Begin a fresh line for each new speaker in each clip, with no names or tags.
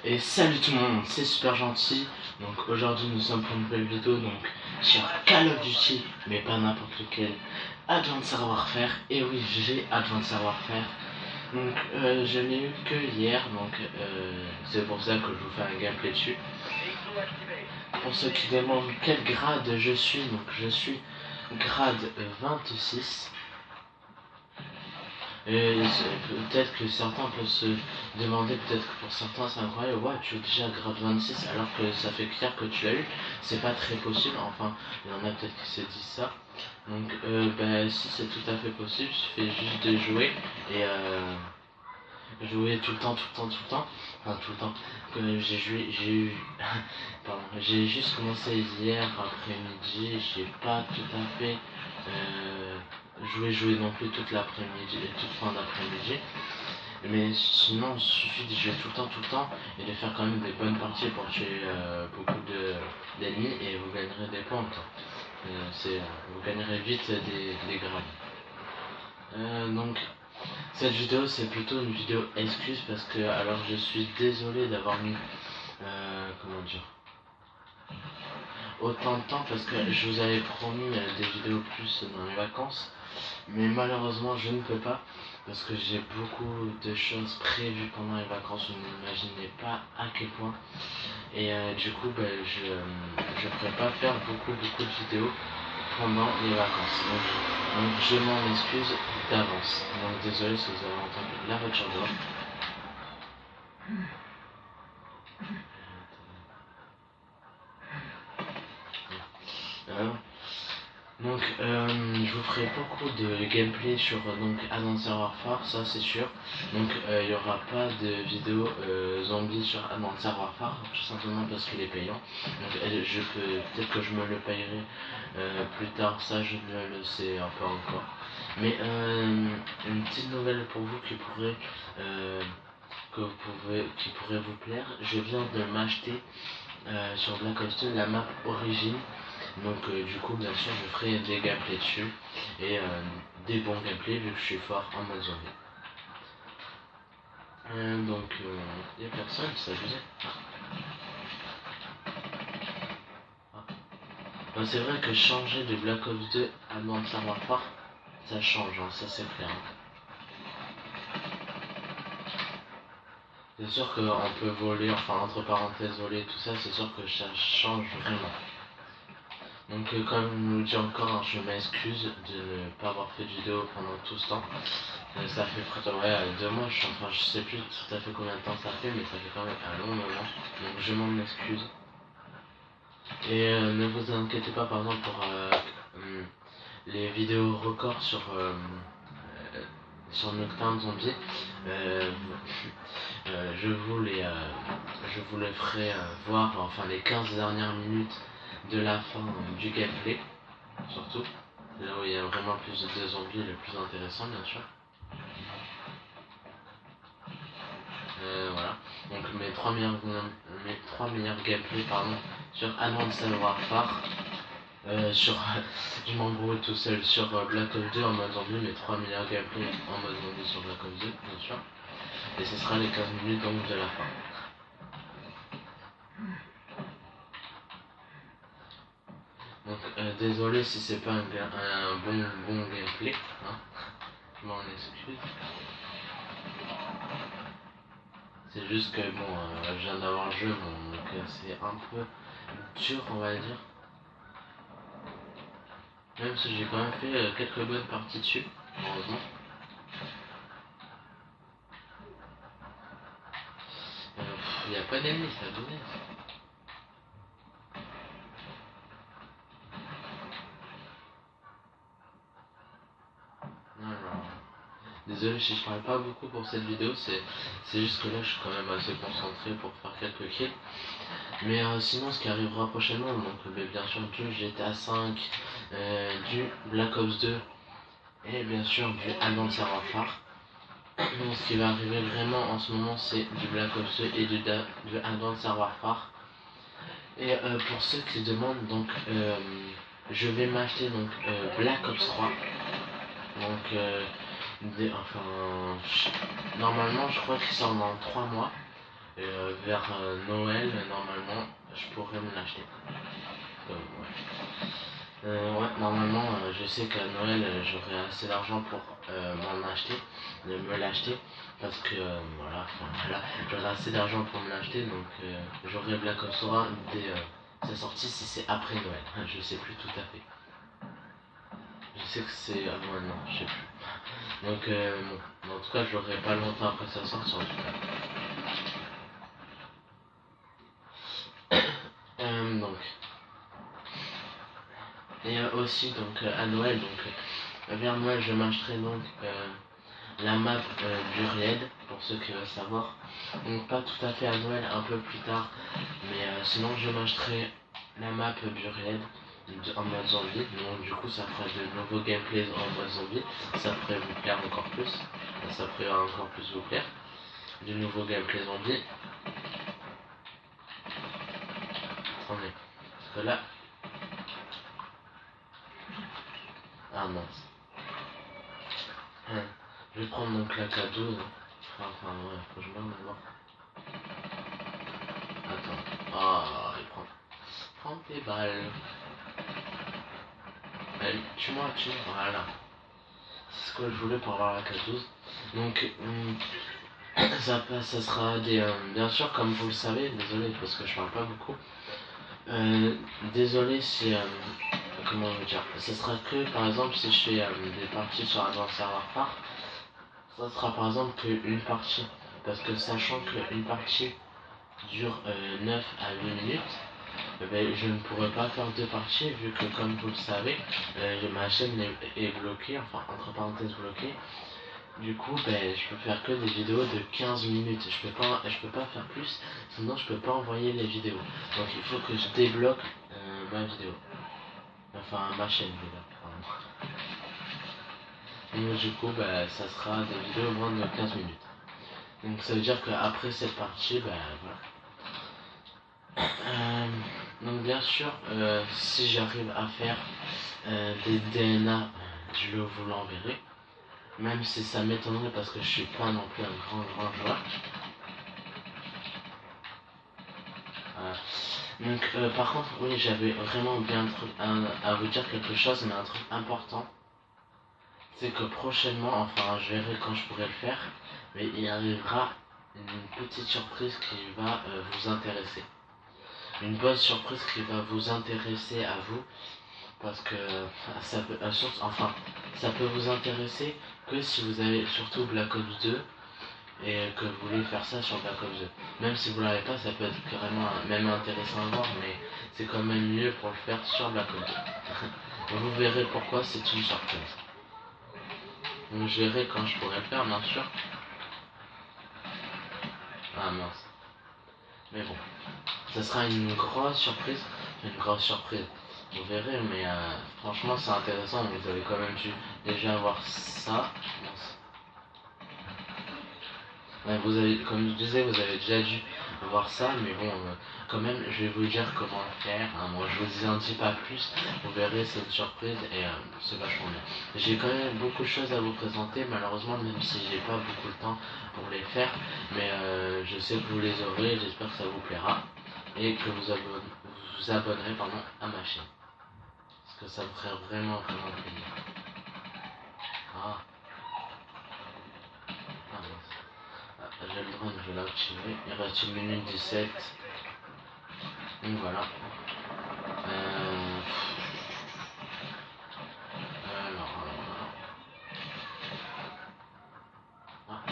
Et salut tout le monde, c'est super gentil. Donc aujourd'hui nous sommes pour une nouvelle vidéo donc sur Call of Duty, mais pas n'importe lequel. Advanced Warfare. Et oui, j'ai Advanced Warfare. Donc je n'ai eu que hier, donc c'est pour ça que je vous fais un gameplay dessus. Pour ceux qui demandent quel grade je suis, donc je suis grade 26. Et peut-être que certains peuvent se demander, peut-être que pour certains c'est incroyable, ouais tu es déjà grade 26 alors que ça fait clair que tu l'as eu, c'est pas très possible, enfin il y en a peut-être qui se disent ça. Donc si c'est tout à fait possible, il suffit juste de jouer et jouer tout le temps, enfin tout le temps, que j'ai juste commencé hier après-midi, j'ai pas tout à fait joué non plus toute l'après-midi et toute fin d'après-midi, mais sinon il suffit de jouer tout le temps et de faire quand même des bonnes parties pour tuer beaucoup d'ennemis et vous gagnerez des points quoi. Vous gagnerez vite des grades. Donc cette vidéo c'est plutôt une vidéo excuse parce que alors je suis désolé d'avoir mis comment dire autant de temps parce que je vous avais promis des vidéos plus dans les vacances, mais malheureusement je ne peux pas parce que j'ai beaucoup de choses prévues pendant les vacances, vous n'imaginez pas à quel point, et du coup je ne pourrais pas faire beaucoup de vidéos pendant les vacances, donc je m'en excuse d'avance. Donc désolé si vous avez entendu la voiture dehors. Donc je vous ferai beaucoup de gameplay sur donc Advanced Warfare, ça c'est sûr. Donc il n'y aura pas de vidéo zombie sur Advanced Warfare, tout simplement parce qu'il est payant. Donc peut-être que je me le payerai plus tard, ça je ne le sais pas encore. Mais une petite nouvelle pour vous qui pourrait qui pourrait vous plaire, je viens de m'acheter sur Black Ops 2 la map Origin. Donc du coup bien sûr je ferai des gameplays dessus et des bons gameplays vu que je suis fort en mode zombie. Donc il n'y a personne, ça je sais. C'est vrai que changer de Black Ops 2 à Advanced Warfare, ça change, hein, ça c'est clair. C'est sûr qu'on peut voler, enfin entre parenthèses voler, tout ça, c'est sûr que ça change vraiment. Donc comme je vous le dis encore, hein, je m'excuse de ne pas avoir fait de vidéo pendant tout ce temps. Ça fait presque 2 mois, je sais plus tout à fait combien de temps ça fait, mais ça fait quand même un long moment. Donc je m'en excuse. Et ne vous inquiétez pas par exemple pour les vidéos records sur Nocturne Zombie. Je vous les ferai voir, enfin les 15 dernières minutes de la fin du gameplay, surtout. Là où il y a vraiment plus de zombies, le plus intéressant bien sûr. Voilà. Donc mes trois meilleurs gameplays sur Advanced Warfare. Je m'embrouille tout seul sur Black Ops 2 en mode zombie, mes 3 meilleurs gameplays en mode zombie sur Black Ops 2 bien sûr. Et ce sera les 15 minutes donc de la fin. Donc désolé si c'est pas un bon gameplay, hein. Je m'en excuse. C'est juste que bon, je viens d'avoir le jeu, bon, donc c'est un peu dur on va dire. Même si j'ai quand même fait quelques bonnes parties dessus, heureusement. Il n'y a pas d'ennemis, ça donnait. Alors, désolé si je parle pas beaucoup pour cette vidéo, c'est juste que là je suis quand même assez concentré pour faire quelques kills. Mais sinon ce qui arrivera prochainement, donc bien sûr du GTA 5, du Black Ops 2 et bien sûr du Advanced Warfare. Donc ce qui va arriver vraiment en ce moment c'est du Black Ops 2 et du Advanced Warfare. Et pour ceux qui se demandent, donc je vais m'acheter donc Black Ops 3. Donc normalement je crois qu'il sort dans 3 mois. Et vers Noël, normalement, je pourrais me l'acheter. Ouais, normalement, je sais qu'à Noël, j'aurai assez d'argent pour m'en acheter, de me l'acheter, parce que voilà, j'aurai assez d'argent pour me l'acheter, donc j'aurai Black Ops 3 dès sa sortie si c'est après Noël. Je sais plus tout à fait. Je sais que c'est avant un an, je sais plus. Donc, bon, en tout cas, je l'aurai pas longtemps après sa sortie en tout cas. Donc, et aussi donc à Noël, donc vers Noël, je m'achèterai donc la map d'Uriel, pour ceux qui veulent savoir. Donc pas tout à fait à Noël, un peu plus tard, mais sinon je m'achèterai la map d'Uriel en mode zombie. Donc du coup ça fera de nouveaux gameplays en mode zombie, ça pourrait vous plaire encore plus, ça pourrait encore plus vous plaire, de nouveaux gameplays zombies. Attendez, parce que là... Ah mince. Je vais prendre donc la K12. Enfin ouais, faut que je meure d'abord. Attends. Ah, il prend. Prends tes balles. Allez, tue-moi, tue-moi. Voilà. C'est ce que je voulais pour avoir la K12. Donc, ça sera des... bien sûr, comme vous le savez, désolé parce que je parle pas beaucoup. Désolé si... comment on veut dire, ça sera que par exemple si je fais des parties sur un serveur phare, ça sera par exemple qu'une partie, parce que sachant qu'une partie dure 9 à 8 minutes, ben, je ne pourrais pas faire deux parties vu que comme vous le savez, ma chaîne est bloquée, enfin entre parenthèses bloquée. Du coup, ben, je peux faire que des vidéos de 15 minutes. Je peux pas faire plus, sinon je peux pas envoyer les vidéos. Donc il faut que je débloque ma vidéo. Enfin, ma chaîne déjà, pardon. Donc du coup, bah, ça sera des vidéos moins de 15 minutes. Donc ça veut dire qu'après cette partie, bah voilà. Donc bien sûr, si j'arrive à faire des DNA, je vous l'enverrai. Même si ça m'étonnerait parce que je suis pas non plus un grand joueur. Donc par contre, oui, j'avais vraiment bien à vous dire quelque chose, mais un truc important. C'est que prochainement, enfin je verrai quand je pourrai le faire, mais il arrivera une petite surprise qui va vous intéresser. Une bonne surprise qui va vous intéresser à vous, parce que ça peut, ça peut vous intéresser que si vous avez surtout Black Ops 2 et que vous voulez faire ça sur Black Ops 2. Même si vous l'avez pas, ça peut être carrément même intéressant à voir, mais c'est quand même mieux pour le faire sur Black Ops 2. Vous verrez pourquoi c'est une surprise. Donc je verrai quand je pourrai le faire, bien sûr. Ah mince. Mais bon, ça sera une grosse surprise. Une grosse surprise. Vous verrez, mais franchement c'est intéressant. Vous avez quand même dû déjà voir ça. Mince. Ouais, vous avez, comme je disais, vous avez déjà dû voir ça, mais bon, quand même, je vais vous dire comment le faire. Hein. Moi, je vous en dis pas plus. Vous verrez, c'est une surprise et c'est vachement bien. J'ai quand même beaucoup de choses à vous présenter, malheureusement, même si j'ai pas beaucoup de temps pour les faire, mais je sais que vous les aurez. J'espère que ça vous plaira et que vous abonnerez à ma chaîne, parce que ça me ferait vraiment plaisir. Ah, ah mince. J'ai le drone, je vais l'activer. Il reste 1 minute 17. Donc voilà. Euh... alors. Ah,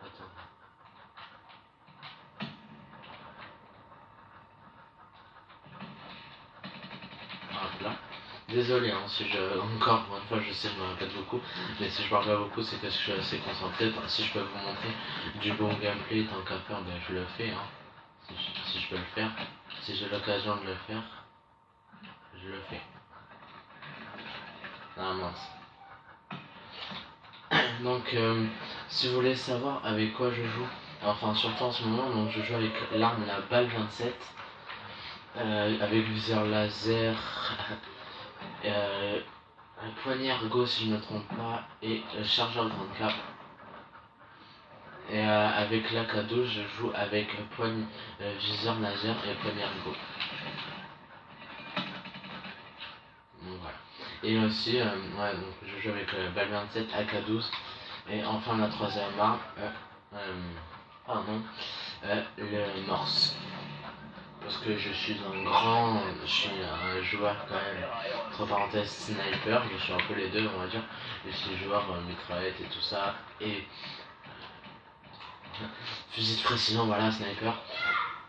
attends. Hop là. Désolé, hein, si je. Encore une fois, je sais, je me répète beaucoup. Mais si je parle pas beaucoup, c'est que je suis assez concentré. Si je peux vous montrer du bon gameplay tant qu'à faire, ben je le fais. Hein. Si je peux le faire. Si j'ai l'occasion de le faire, je le fais. Ah mince. Donc, si vous voulez savoir avec quoi je joue, enfin surtout en ce moment, donc je joue avec l'arme la balle 27, avec viseur laser, poignée ergo si je ne me trompe pas, et chargeur grande cap. Et avec l'AK12, je joue avec viseur laser et poignée ergo. Donc, voilà. Et aussi, ouais, donc, je joue avec balle 27, AK12. Et enfin la troisième arme, le Morse. Parce que je suis un joueur quand même, entre parenthèses sniper, je suis un peu les deux on va dire. Je suis joueur mitraillette et tout ça, et fusil de précision, voilà, sniper.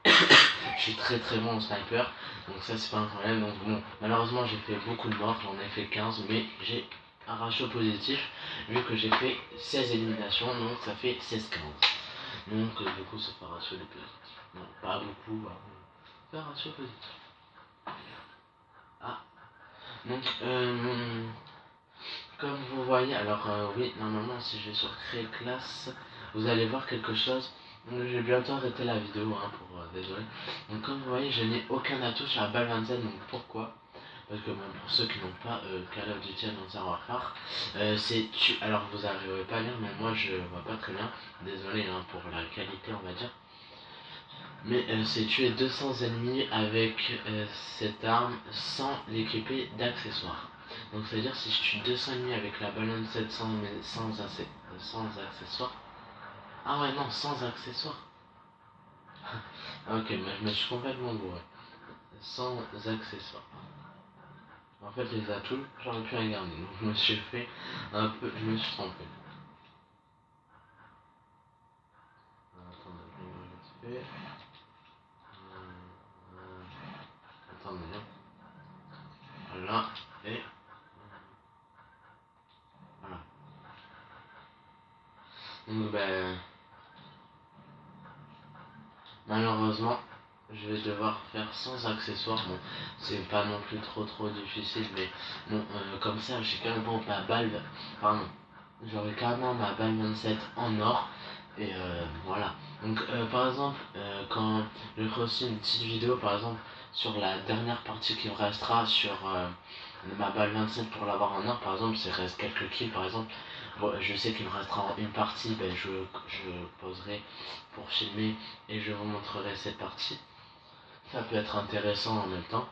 Je suis très très bon en sniper, donc ça c'est pas un problème. Donc bon, malheureusement j'ai fait beaucoup de morts, j'en ai fait 15, mais j'ai un ratio positif, vu que j'ai fait 16 éliminations, donc ça fait 16-15. Donc du coup ça fait un ratio de positif. Non, pas beaucoup, c'est un ratio positif. Ah, donc comme vous voyez, alors oui, normalement si je vais sur créer classe, vous allez voir quelque chose. Je vais bientôt arrêter la vidéo, désolé. Donc comme vous voyez, je n'ai aucun atout sur la balle 27, donc pourquoi? Parce que bon, pour ceux qui n'ont pas Call of Duty Advanced Warfare, c'est tu. Alors vous n'arriverez pas à lire, mais moi je vois pas très bien. Désolé pour la qualité, on va dire. Mais c'est tuer 200 ennemis avec cette arme sans l'équiper d'accessoires. Donc c'est à dire si je tue 200 ennemis avec la balle 700 mais sans accessoires. Ah ouais non, sans accessoires. Ok, mais je me suis complètement bourré. Sans accessoires. En fait les atouts, j'aurais pu en garder. Donc je me suis fait un peu. Je me suis trompé. Attendez, je vais vite fait. Attendez. Voilà. Et voilà. Donc ben. Malheureusement, je vais devoir faire sans accessoires. Bon, c'est pas non plus trop difficile, mais bon, comme ça, j'ai carrément ma balle. Pardon, j'aurai carrément ma balle 27 en or. Et voilà. Donc, par exemple, quand je ferai aussi une petite vidéo, par exemple, sur la dernière partie qui me restera sur ma balle 27 pour l'avoir en or, par exemple, s'il reste quelques kills, par exemple. Bon, je sais qu'il me restera une partie, ben je poserai pour filmer et je vous montrerai cette partie. Ça peut être intéressant en même temps.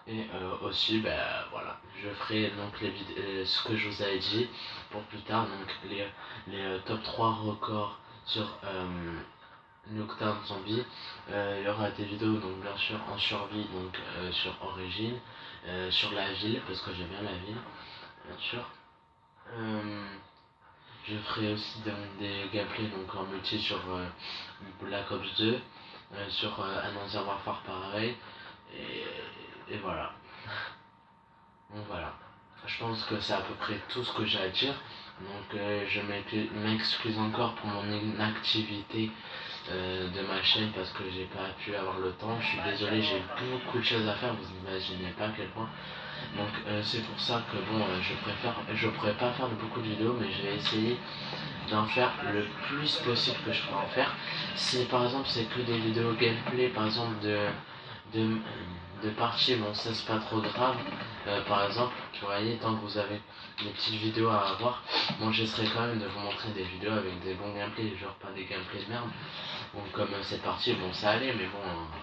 Et aussi, ben voilà, je ferai donc ce que je vous avais dit pour plus tard, donc les top 3 records sur Nocturne Zombie. Il y aura des vidéos donc bien sûr en survie, donc sur Origin, sur la ville, parce que j'aime bien la ville, bien sûr. Je ferai aussi des gameplays donc en multi sur Black Ops 2, sur Advanced Warfare pareil, et voilà. Donc voilà. Je pense que c'est à peu près tout ce que j'ai à dire. Donc je m'excuse encore pour mon inactivité de ma chaîne parce que j'ai pas pu avoir le temps. Je suis désolé, j'ai beaucoup de choses à faire, vous n'imaginez pas à quel point. Donc c'est pour ça que bon, je pourrais pas faire beaucoup de vidéos, mais je vais essayer d'en faire le plus possible que je peux en faire. Si par exemple c'est que des vidéos gameplay, par exemple de, de parties, bon ça c'est pas trop grave. Par exemple, vous voyez, tant que vous avez des petites vidéos à avoir, moi j'essaierai quand même de vous montrer des vidéos avec des bons gameplays, genre pas des gameplays de merde. Bon, comme cette partie, bon ça allait, mais bon,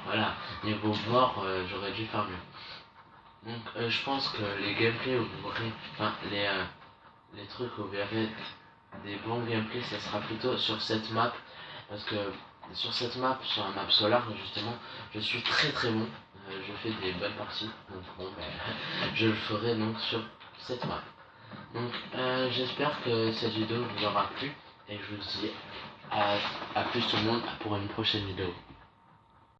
voilà, niveau mort, j'aurais dû faire mieux. Donc je pense que les gameplays, vous verrez, enfin les trucs où vous verrez des bons gameplays, ça sera plutôt sur cette map, parce que sur cette map, sur la map Solar justement, je suis très bon, je fais des bonnes parties, donc bon, ben, je le ferai donc sur cette map. Donc j'espère que cette vidéo vous aura plu, et je vous dis à plus tout le monde pour une prochaine vidéo.